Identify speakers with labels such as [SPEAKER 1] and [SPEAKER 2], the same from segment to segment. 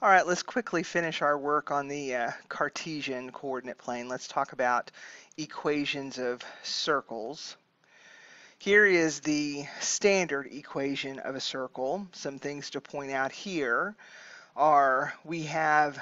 [SPEAKER 1] All right, let's quickly finish our work on the Cartesian coordinate plane. Let's talk about equations of circles. Here is the standard equation of a circle. Some things to point out here are we have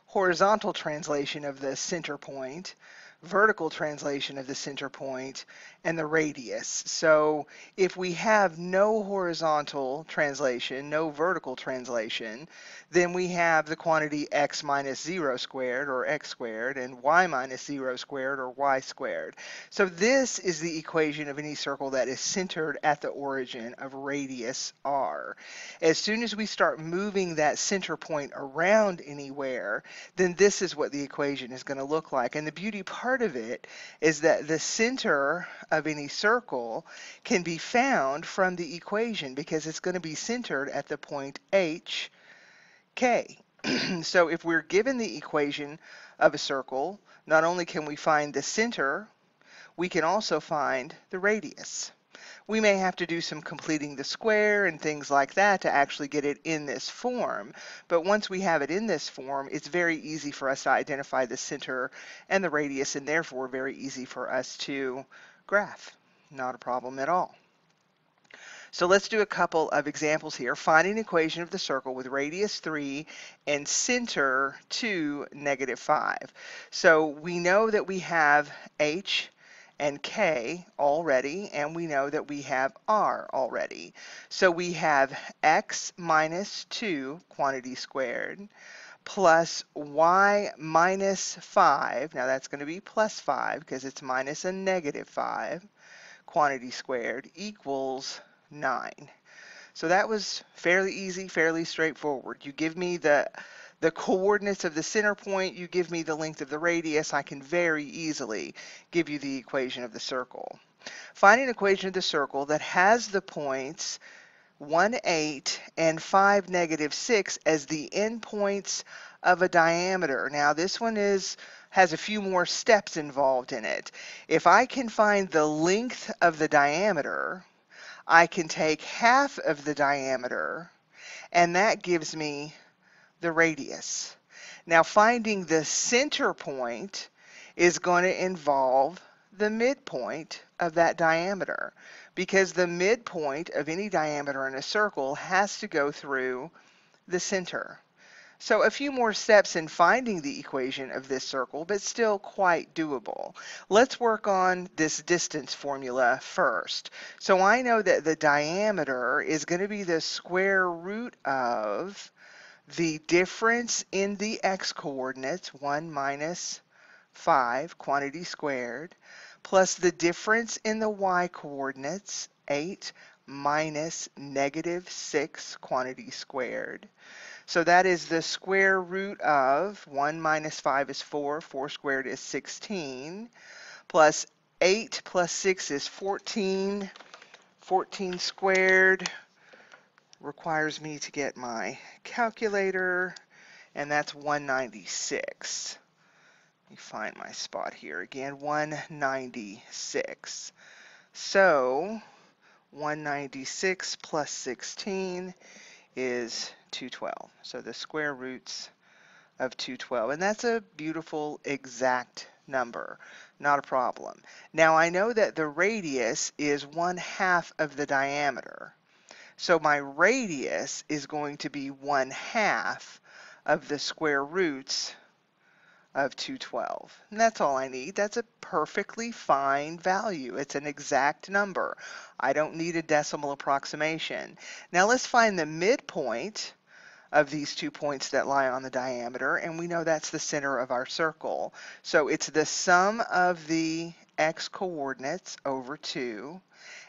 [SPEAKER 1] horizontal translation of the center point, vertical translation of the center point, and the radius. So if we have no horizontal translation, no vertical translation, then we have the quantity x minus 0 squared, or x squared, and y minus 0 squared, or y squared. So this is the equation of any circle that is centered at the origin of radius r. As soon as we start moving that center point around anywhere, then this is what the equation is going to look like. And the beauty part of it is that the center of any circle can be found from the equation because it's going to be centered at the point h, k. So if we're given the equation of a circle, not only can we find the center, we can also find the radius. We may have to do some completing the square and things like that to actually get it in this form. But once we have it in this form, it's very easy for us to identify the center and the radius, and therefore very easy for us to graph. Not a problem at all. So let's do a couple of examples here. Find an equation of the circle with radius 3 and center 2, -5. So we know that we have h and k already, and we know that we have r already. So we have x minus 2 quantity squared plus y minus 5. Now that's going to be plus 5 because it's minus a -5 quantity squared equals 9. So that was fairly easy, fairly straightforward. You give me the coordinates of the center point, you give me the length of the radius, I can very easily give you the equation of the circle. Find an equation of the circle that has the points 1, 8 and 5, -6 as the endpoints of a diameter. Now this one has a few more steps involved in it. If I can find the length of the diameter, I can take half of the diameter, and that gives me the radius. Now finding the center point is going to involve the midpoint of that diameter, because the midpoint of any diameter in a circle has to go through the center. So a few more steps in finding the equation of this circle, but still quite doable. Let's work on this distance formula first. So I know that the diameter is going to be the square root of the difference in the x-coordinates, 1 minus 5 quantity squared, plus the difference in the y-coordinates, 8 minus -6 quantity squared. So that is the square root of 1 minus 5 is 4, 4 squared is 16, plus 8 plus 6 is 14, 14 squared requires me to get my calculator, and that's 196. Let me find my spot here again, 196. So 196 plus 16 is 212. So the square roots of 212. And that's a beautiful exact number. Not a problem. Now I know that the radius is 1/2 of the diameter. So my radius is going to be 1/2 of the square roots of 212. And that's all I need. That's a perfectly fine value. It's an exact number. I don't need a decimal approximation. Now let's find the midpoint of these 2 points that lie on the diameter, and we know that's the center of our circle. So it's the sum of the x-coordinates over 2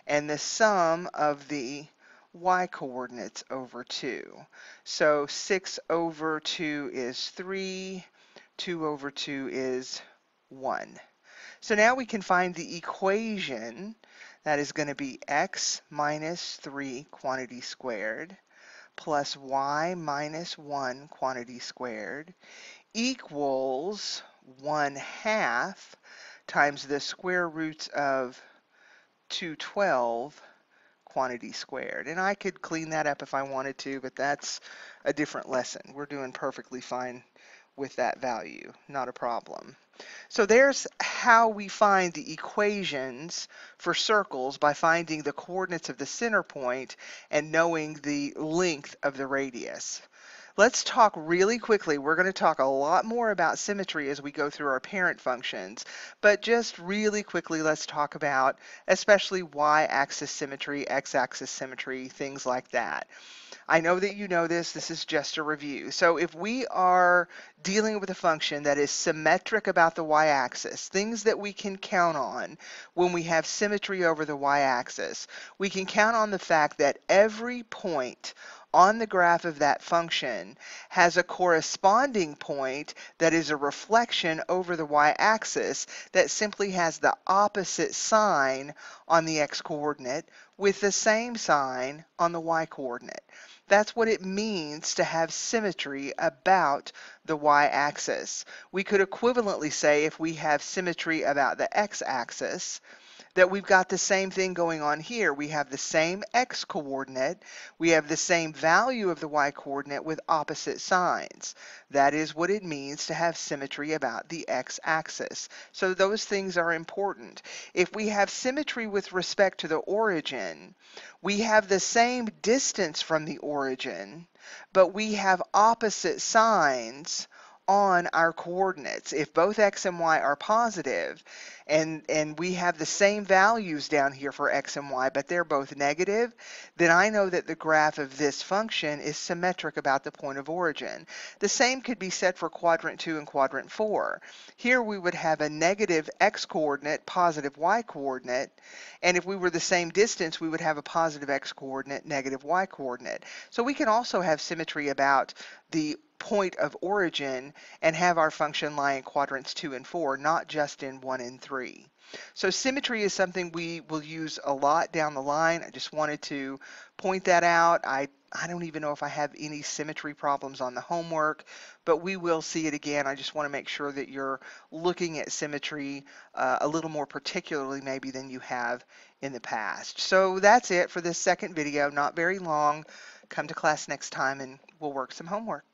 [SPEAKER 1] and the sum of the y-coordinates over 2. So 6 over 2 is 3, 2 over 2 is 1. So now we can find the equation that is going to be x minus 3 quantity squared plus y minus 1 quantity squared equals 1/2 times the square roots of 212 quantity squared. And I could clean that up if I wanted to, but that's a different lesson. We're doing perfectly fine with that value, not a problem. So there's how we find the equations for circles by finding the coordinates of the center point and knowing the length of the radius. Let's talk really quickly. We're going to talk a lot more about symmetry as we go through our parent functions, but just really quickly, let's talk about especially y-axis symmetry, x-axis symmetry, things like that. I know that you know this. This is just a review. So if we are dealing with a function that is symmetric about the y-axis, things that we can count on when we have symmetry over the y-axis, we can count on the fact that every point on the graph of that function has a corresponding point that is a reflection over the y-axis that simply has the opposite sign on the x-coordinate with the same sign on the y-coordinate. That's what it means to have symmetry about the y-axis. We could equivalently say if we have symmetry about the x-axis, that we've got the same thing going on here. We have the same x-coordinate, we have the same value of the y-coordinate with opposite signs. That is what it means to have symmetry about the x-axis. So those things are important. If we have symmetry with respect to the origin, we have the same distance from the origin, but we have opposite signs on our coordinates. If both x and y are positive, and we have the same values down here for x and y, but they're both negative, then I know that the graph of this function is symmetric about the point of origin. The same could be said for quadrant 2 and quadrant 4. Here we would have a negative x-coordinate, positive y-coordinate, and if we were the same distance, we would have a positive x-coordinate, negative y-coordinate. So we can also have symmetry about the point of origin and have our function lie in quadrants 2 and 4, not just in 1 and 3. So symmetry is something we will use a lot down the line. I just wanted to point that out. I don't even know if I have any symmetry problems on the homework, but we will see it again. I just want to make sure that you're looking at symmetry a little more particularly maybe than you have in the past. So that's it for this second video, not very long. Come to class next time and we'll work some homework.